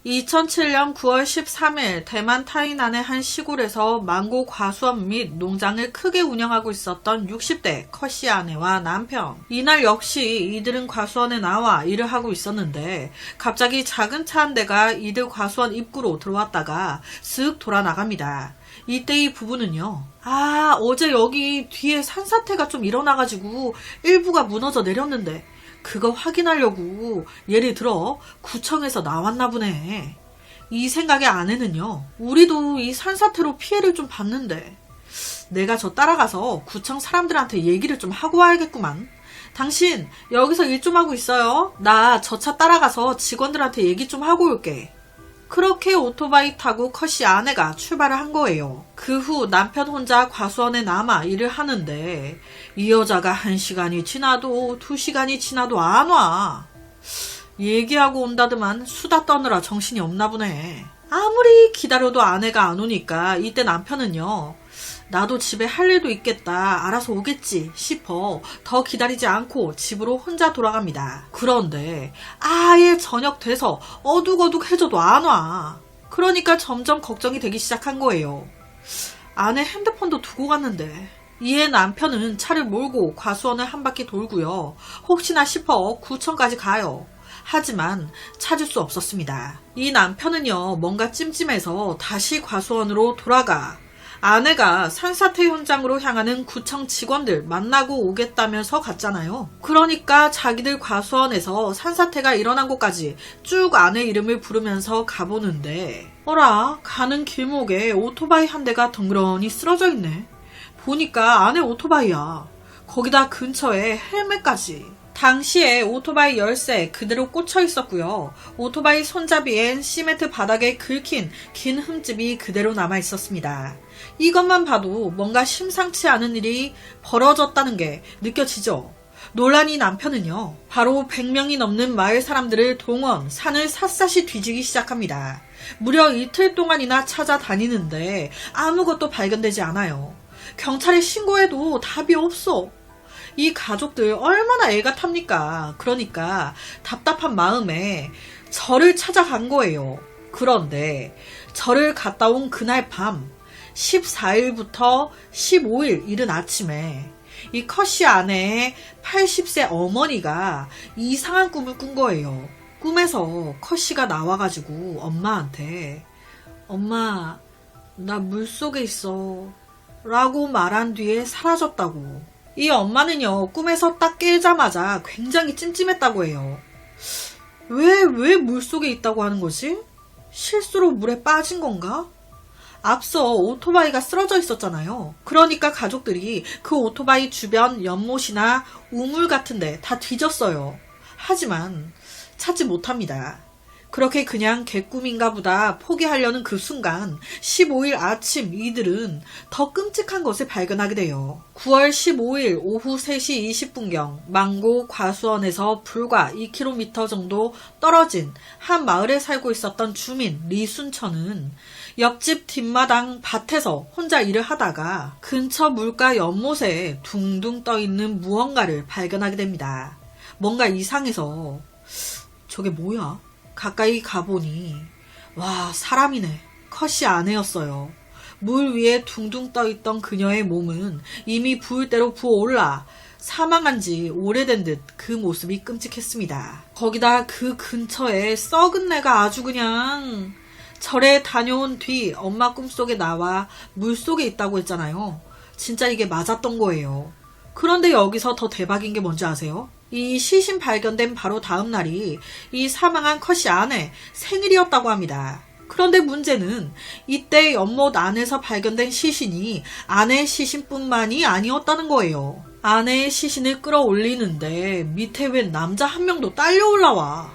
2007년 9월 13일 대만 타이난의 한 시골에서 망고 과수원 및 농장을 크게 운영하고 있었던 60대 커시 아내와 남편. 이날 역시 이들은 과수원에 나와 일을 하고 있었는데 갑자기 작은 차 한 대가 이들 과수원 입구로 들어왔다가 쓱 돌아 나갑니다. 이때 이 부부는요. 어제 여기 뒤에 산사태가 좀 일어나가지고 일부가 무너져 내렸는데 그거 확인하려고 예를 들어 구청에서 나왔나 보네. 이 생각에 아내는요. 우리도 이 산사태로 피해를 좀 봤는데 내가 저 따라가서 구청 사람들한테 얘기를 좀 하고 와야겠구만. 당신 여기서 일 좀 하고 있어요. 나 저 차 따라가서 직원들한테 얘기 좀 하고 올게. 그렇게 오토바이 타고 커시 아내가 출발을 한 거예요. 그 후 남편 혼자 과수원에 남아 일을 하는데 이 여자가 1시간이 지나도 2시간이 지나도 안 와. 얘기하고 온다더만 수다 떠느라 정신이 없나 보네. 아무리 기다려도 아내가 안 오니까 이때 남편은요. 나도 집에 할 일도 있겠다. 알아서 오겠지 싶어 더 기다리지 않고 집으로 혼자 돌아갑니다. 그런데 아예 저녁 돼서 어둑어둑해져도 안 와. 그러니까 점점 걱정이 되기 시작한 거예요. 아내 핸드폰도 두고 갔는데. 이에 남편은 차를 몰고 과수원을 한 바퀴 돌고요. 혹시나 싶어 구청까지 가요. 하지만 찾을 수 없었습니다. 이 남편은요. 뭔가 찜찜해서 다시 과수원으로 돌아가 아내가 산사태 현장으로 향하는 구청 직원들 만나고 오겠다면서 갔잖아요. 그러니까 자기들 과수원에서 산사태가 일어난 곳까지 쭉 아내 이름을 부르면서 가보는데 어라 가는 길목에 오토바이 한 대가 덩그러니 쓰러져 있네. 보니까 아내 오토바이야. 거기다 근처에 헬멧까지. 당시에 오토바이 열쇠 그대로 꽂혀 있었고요. 오토바이 손잡이엔 시멘트 바닥에 긁힌 긴 흠집이 그대로 남아 있었습니다. 이것만 봐도 뭔가 심상치 않은 일이 벌어졌다는 게 느껴지죠. 놀란 이 남편은요. 바로 100명이 넘는 마을 사람들을 동원 산을 샅샅이 뒤지기 시작합니다. 무려 이틀 동안이나 찾아다니는데 아무것도 발견되지 않아요. 경찰에 신고해도 답이 없어. 이 가족들 얼마나 애가 탑니까? 그러니까 답답한 마음에 절을 찾아간 거예요. 그런데 절을 갔다 온 그날 밤 14일부터 15일 이른 아침에 이 커시 아내의 80세 어머니가 이상한 꿈을 꾼 거예요. 꿈에서 커시가 나와가지고 엄마한테 엄마 나 물속에 있어 라고 말한 뒤에 사라졌다고. 이 엄마는요 꿈에서 딱 깨자마자 굉장히 찜찜했다고 해요. 왜 물속에 있다고 하는 거지? 실수로 물에 빠진 건가? 앞서 오토바이가 쓰러져 있었잖아요. 그러니까 가족들이 그 오토바이 주변 연못이나 우물 같은데 다 뒤졌어요. 하지만 찾지 못합니다. 그렇게 그냥 개꿈인가 보다 포기하려는 그 순간 15일 아침 이들은 더 끔찍한 것을 발견하게 돼요. 9월 15일 오후 3시 20분경 망고 과수원에서 불과 2km 정도 떨어진 한 마을에 살고 있었던 주민 리순천은 옆집 뒷마당 밭에서 혼자 일을 하다가 근처 물가 연못에 둥둥 떠있는 무언가를 발견하게 됩니다. 뭔가 이상해서 저게 뭐야? 가까이 가보니 와 사람이네. 커시 아내였어요. 물 위에 둥둥 떠있던 그녀의 몸은 이미 부을 대로 부어올라 사망한 지 오래된 듯 그 모습이 끔찍했습니다. 거기다 그 근처에 썩은 내가 아주 그냥. 절에 다녀온 뒤 엄마 꿈속에 나와 물속에 있다고 했잖아요. 진짜 이게 맞았던 거예요. 그런데 여기서 더 대박인 게 뭔지 아세요? 이 시신 발견된 바로 다음 날이 이 사망한 커시 아내 생일이었다고 합니다. 그런데 문제는 이때 연못 안에서 발견된 시신이 아내의 시신뿐만이 아니었다는 거예요. 아내의 시신을 끌어올리는데 밑에 웬 남자 한 명도 딸려 올라와.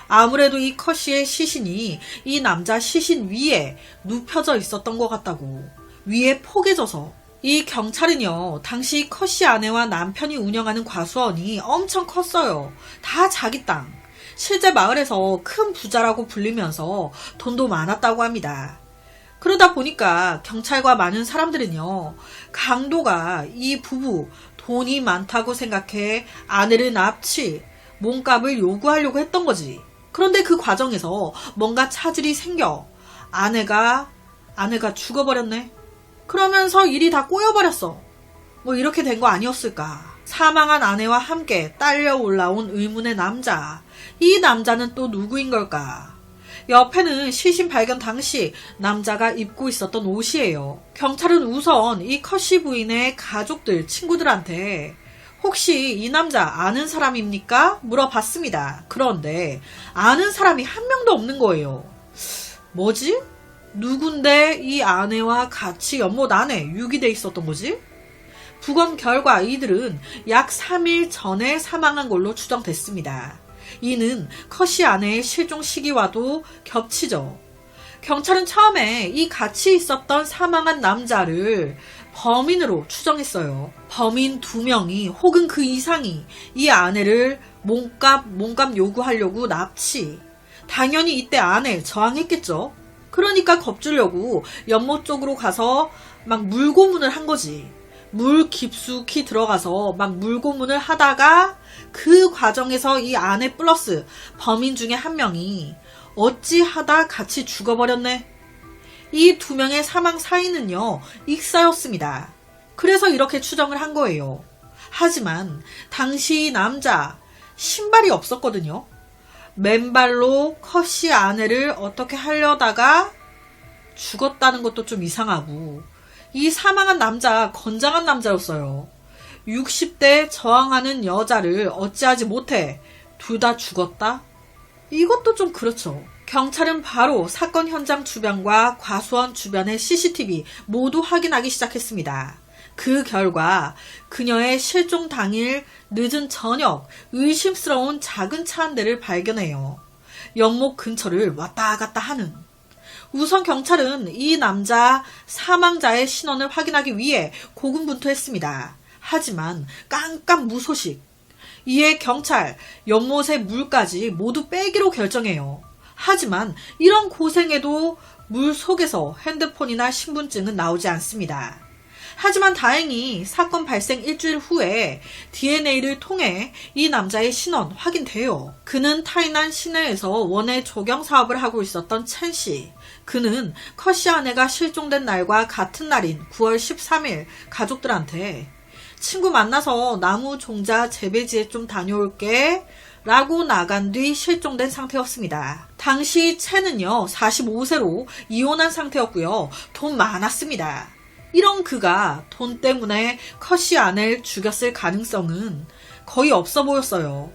아무래도 이 커시의 시신이 이 남자 시신 위에 눕혀져 있었던 것 같다고. 위에 포개져서. 이 경찰은요. 당시 커시 아내와 남편이 운영하는 과수원이 엄청 컸어요. 다 자기 땅. 실제 마을에서 큰 부자라고 불리면서 돈도 많았다고 합니다. 그러다 보니까 경찰과 많은 사람들은요. 강도가 이 부부 돈이 많다고 생각해 아내를 납치, 몸값을 요구하려고 했던 거지. 그런데 그 과정에서 뭔가 차질이 생겨 아내가 죽어버렸네. 그러면서 일이 다 꼬여버렸어. 뭐 이렇게 된 거 아니었을까. 사망한 아내와 함께 딸려 올라온 의문의 남자. 이 남자는 또 누구인 걸까? 옆에는 시신 발견 당시 남자가 입고 있었던 옷이에요. 경찰은 우선 이 컷씨 부인의 가족들, 친구들한테 혹시 이 남자 아는 사람입니까? 물어봤습니다. 그런데 아는 사람이 한 명도 없는 거예요. 뭐지? 누군데 이 아내와 같이 연못 안에 유기돼 있었던 거지? 부검 결과 이들은 약 3일 전에 사망한 걸로 추정됐습니다. 이는 컷씨 아내의 실종 시기와도 겹치죠. 경찰은 처음에 이 같이 있었던 사망한 남자를 범인으로 추정했어요. 범인 2명이 혹은 그 이상이 이 아내를 몸값 요구하려고 납치. 당연히 이때 아내 저항했겠죠. 그러니까 겁주려고 연못 쪽으로 가서 막 물고문을 한 거지. 물 깊숙이 들어가서 막 물고문을 하다가 그 과정에서 이 아내 플러스 범인 중에 한 명이 어찌하다 같이 죽어버렸네. 이 2명의 사망 사이는요, 익사였습니다. 그래서 이렇게 추정을 한 거예요. 하지만 당시 이 남자 신발이 없었거든요. 맨발로 컷씨 아내를 어떻게 하려다가 죽었다는 것도 좀 이상하고, 이 사망한 남자 건장한 남자였어요. 60대 저항하는 여자를 어찌하지 못해 둘 다 죽었다? 이것도 좀 그렇죠. 경찰은 바로 사건 현장 주변과 과수원 주변의 CCTV 모두 확인하기 시작했습니다. 그 결과 그녀의 실종 당일 늦은 저녁 의심스러운 작은 차 한 대를 발견해요. 연못 근처를 왔다 갔다 하는. 우선 경찰은 이 남자 사망자의 신원을 확인하기 위해 고군분투했습니다. 하지만 깜깜 무소식. 이에 경찰 연못의 물까지 모두 빼기로 결정해요. 하지만 이런 고생에도 물 속에서 핸드폰이나 신분증은 나오지 않습니다. 하지만 다행히 사건 발생 일주일 후에 DNA를 통해 이 남자의 신원 확인돼요. 그는 타이난 시내에서 원예 조경 사업을 하고 있었던 첸 씨. 그는 컷씨 아내가 실종된 날과 같은 날인 9월 13일 가족들한테 친구 만나서 나무 종자 재배지에 좀 다녀올게 라고 나간 뒤 실종된 상태였습니다. 당시 첸은요 45세로 이혼한 상태였고요. 돈 많았습니다. 이런 그가 돈 때문에 컷씨 아내를 죽였을 가능성은 거의 없어 보였어요.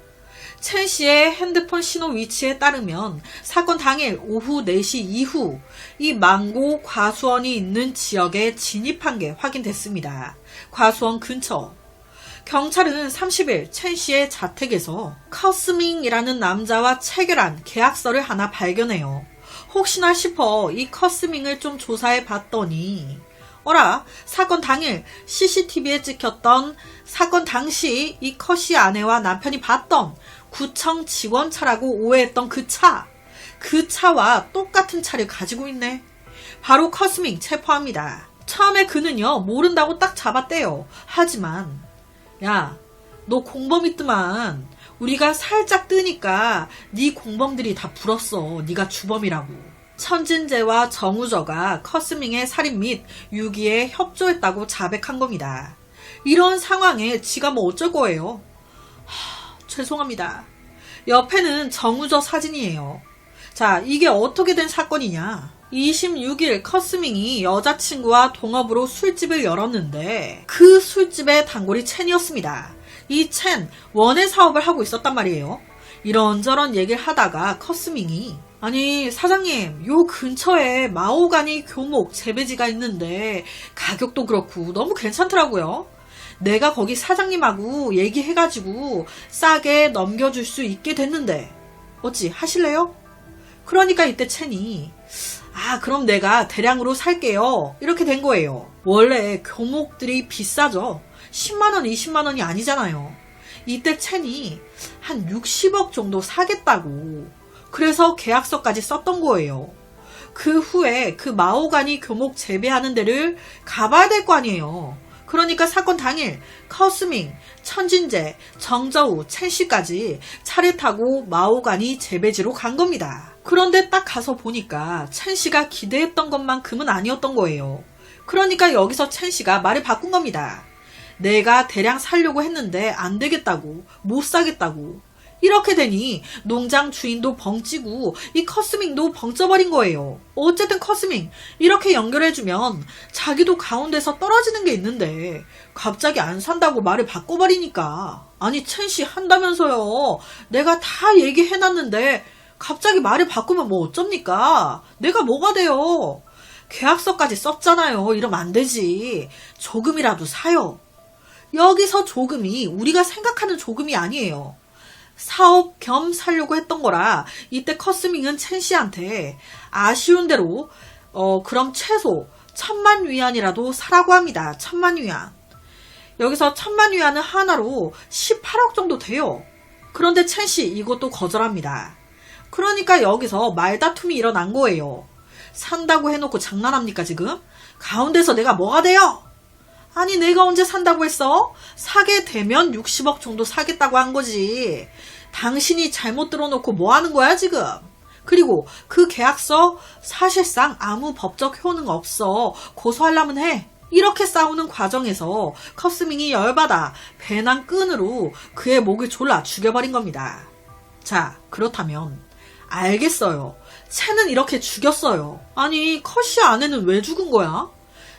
첸 씨의 핸드폰 신호 위치에 따르면 사건 당일 오후 4시 이후 이 망고 과수원이 있는 지역에 진입한 게 확인됐습니다. 과수원 근처. 경찰은 30일 첸 씨의 자택에서 커스밍이라는 남자와 체결한 계약서를 하나 발견해요. 혹시나 싶어 이 커스밍을 좀 조사해 봤더니 어라, 사건 당일 CCTV에 찍혔던 사건 당시 이 컷씨 아내와 남편이 봤던 구청 직원차라고 오해했던 그 차와 똑같은 차를 가지고 있네. 바로 커스밍 체포합니다. 처음에 그는요 모른다고 딱 잡았대요. 하지만 야, 너 공범 있더만. 우리가 살짝 뜨니까 네 공범들이 다 불었어. 네가 주범이라고. 천진재와 정우저가 커스밍의 살인 및 유기에 협조했다고 자백한 겁니다. 이런 상황에 지가 뭐 어쩔 거예요. 죄송합니다. 옆에는 정우저 사진이에요. 자, 이게 어떻게 된 사건이냐. 26일 커스밍이 여자친구와 동업으로 술집을 열었는데 그 술집의 단골이 첸이었습니다. 이 첸 원예 사업을 하고 있었단 말이에요. 이런저런 얘기를 하다가 커스밍이 아니 사장님 요 근처에 마오가니 교목 재배지가 있는데 가격도 그렇고 너무 괜찮더라고요. 내가 거기 사장님하고 얘기해가지고 싸게 넘겨줄 수 있게 됐는데 어찌 하실래요? 그러니까 이때 첸이 그럼 내가 대량으로 살게요. 이렇게 된 거예요. 원래 교목들이 비싸죠. 10만원, 20만원이 아니잖아요. 이때 첸이 한 60억 정도 사겠다고. 그래서 계약서까지 썼던 거예요. 그 후에 그 마오가니 교목 재배하는 데를 가봐야 될 거 아니에요. 그러니까 사건 당일 커스밍, 천진재, 정저우, 첸씨까지 차를 타고 마오가니 재배지로 간 겁니다. 그런데 딱 가서 보니까 첸씨가 기대했던 것만큼은 아니었던 거예요. 그러니까 여기서 첸씨가 말을 바꾼 겁니다. 내가 대량 사려고 했는데 안 되겠다고, 못 사겠다고. 이렇게 되니 농장 주인도 벙찌고 이 커스밍도 벙쪄버린 거예요. 어쨌든 커스밍 이렇게 연결해주면 자기도 가운데서 떨어지는 게 있는데 갑자기 안 산다고 말을 바꿔버리니까, 아니 첸씨 한다면서요. 내가 다 얘기해놨는데 갑자기 말을 바꾸면 뭐 어쩝니까? 내가 뭐가 돼요? 계약서까지 썼잖아요. 이러면 안 되지. 조금이라도 사요. 여기서 조금이 우리가 생각하는 조금이 아니에요. 사업 겸 살려고 했던 거라 이때 커스밍은 첸씨한테 아쉬운 대로 그럼 최소 1000만 위안이라도 사라고 합니다. 1000만 위안. 여기서 1000만 위안은 하나로 18억 정도 돼요. 그런데 첸씨 이것도 거절합니다. 그러니까 여기서 말다툼이 일어난 거예요. 산다고 해놓고 장난합니까 지금? 가운데서 내가 뭐가 돼요? 아니 내가 언제 산다고 했어? 사게 되면 60억 정도 사겠다고 한 거지. 당신이 잘못 들어놓고 뭐 하는 거야 지금? 그리고 그 계약서 사실상 아무 법적 효능 없어. 고소하려면 해. 이렇게 싸우는 과정에서 커스밍이 열받아 배낭 끈으로 그의 목을 졸라 죽여버린 겁니다. 자, 그렇다면 알겠어요. 첸은 이렇게 죽였어요. 아니 컷시 아내는 왜 죽은 거야?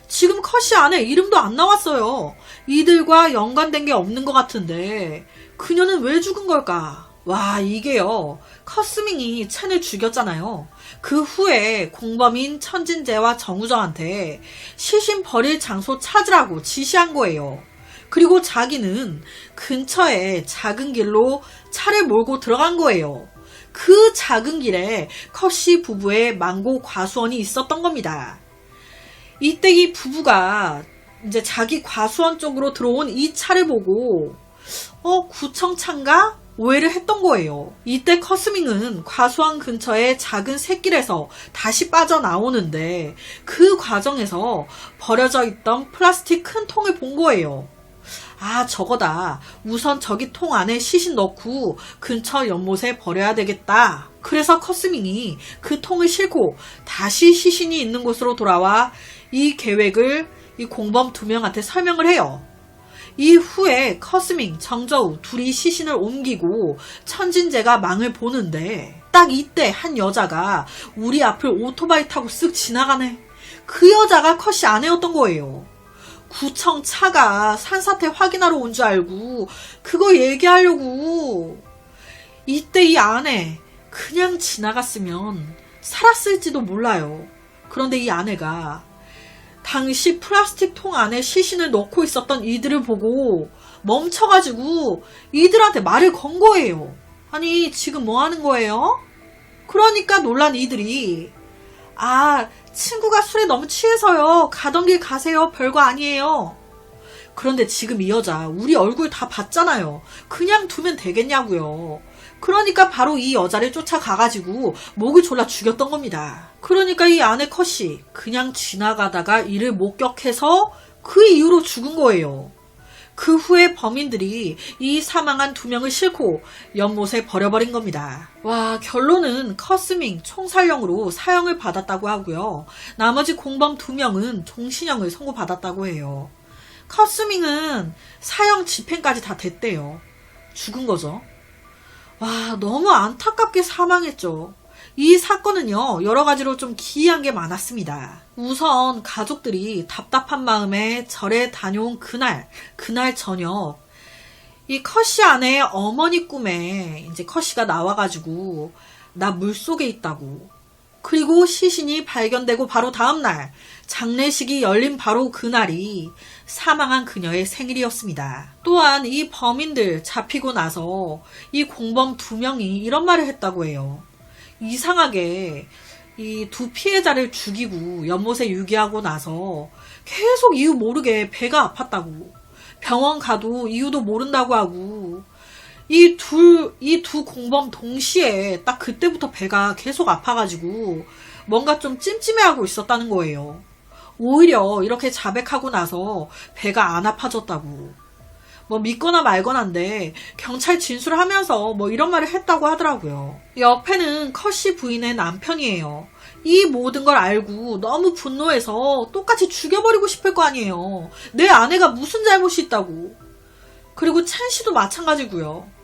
지금 컷시 안에 이름도 안 나왔어요. 이들과 연관된 게 없는 것 같은데 그녀는 왜 죽은 걸까? 와, 이게요. 커스밍이 첸을 죽였잖아요. 그 후에 공범인 천진재와 정우정한테 시신 버릴 장소 찾으라고 지시한 거예요. 그리고 자기는 근처에 작은 길로 차를 몰고 들어간 거예요. 그 작은 길에 컷시 부부의 망고 과수원이 있었던 겁니다. 이때 이 부부가 이제 자기 과수원 쪽으로 들어온 이 차를 보고 구청 차인가? 오해를 했던 거예요. 이때 커스밍은 과수원 근처의 작은 샛길에서 다시 빠져나오는데 그 과정에서 버려져 있던 플라스틱 큰 통을 본 거예요. 아, 저거다. 우선 저기 통 안에 시신 넣고 근처 연못에 버려야 되겠다. 그래서 커스밍이 그 통을 싣고 다시 시신이 있는 곳으로 돌아와 이 계획을 이 공범 2명한테 설명을 해요. 이후에 커스밍, 정저우 둘이 시신을 옮기고 천진재가 망을 보는데 딱 이때 한 여자가 우리 앞을 오토바이 타고 쓱 지나가네. 그 여자가 컷이 아내였던 거예요. 구청 차가 산사태 확인하러 온 줄 알고 그거 얘기하려고. 이때 이 아내 그냥 지나갔으면 살았을지도 몰라요. 그런데 이 아내가 당시 플라스틱 통 안에 시신을 넣고 있었던 이들을 보고 멈춰가지고 이들한테 말을 건 거예요. 아니 지금 뭐 하는 거예요? 그러니까 놀란 이들이 친구가 술에 너무 취해서요. 가던 길 가세요. 별거 아니에요. 그런데 지금 이 여자 우리 얼굴 다 봤잖아요. 그냥 두면 되겠냐고요. 그러니까 바로 이 여자를 쫓아가가지고 목을 졸라 죽였던 겁니다. 그러니까 이 아내 컷이 그냥 지나가다가 이를 목격해서 그 이후로 죽은 거예요. 그 후에 범인들이 이 사망한 2명을 싣고 연못에 버려버린 겁니다. 와, 결론은 커스밍 총살형으로 사형을 받았다고 하고요. 나머지 공범 2명은 종신형을 선고받았다고 해요. 커스밍은 사형 집행까지 다 됐대요. 죽은 거죠. 와, 너무 안타깝게 사망했죠. 이 사건은요, 여러 가지로 좀 기이한 게 많았습니다. 우선 가족들이 답답한 마음에 절에 다녀온 그날 저녁, 이 컷시 아내의 어머니 꿈에 이제 컷시가 나와가지고 나 물속에 있다고. 그리고 시신이 발견되고 바로 다음날 장례식이 열린 바로 그날이 사망한 그녀의 생일이었습니다. 또한 이 범인들 잡히고 나서 이 공범 2명이 이런 말을 했다고 해요. 이상하게 이 2 피해자를 죽이고 연못에 유기하고 나서 계속 이유 모르게 배가 아팠다고. 병원 가도 이유도 모른다고 하고, 이 두 공범 동시에 딱 그때부터 배가 계속 아파가지고 뭔가 좀 찜찜해하고 있었다는 거예요. 오히려 이렇게 자백하고 나서 배가 안 아파졌다고. 뭐 믿거나 말거나인데 경찰 진술을 하면서 뭐 이런 말을 했다고 하더라고요. 옆에는 컷씨 부인의 남편이에요. 이 모든 걸 알고 너무 분노해서 똑같이 죽여버리고 싶을 거 아니에요. 내 아내가 무슨 잘못이 있다고. 그리고 첸 씨도 마찬가지고요.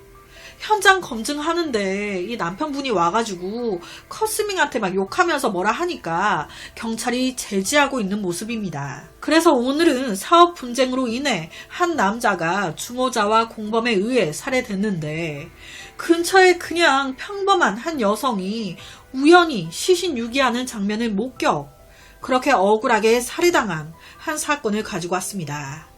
현장 검증하는데 이 남편분이 와가지고 커스밍한테 막 욕하면서 뭐라 하니까 경찰이 제지하고 있는 모습입니다. 그래서 오늘은 사업 분쟁으로 인해 한 남자가 주모자와 공범에 의해 살해됐는데 근처에 그냥 평범한 한 여성이 우연히 시신 유기하는 장면을 목격. 그렇게 억울하게 살해당한 한 사건을 가지고 왔습니다.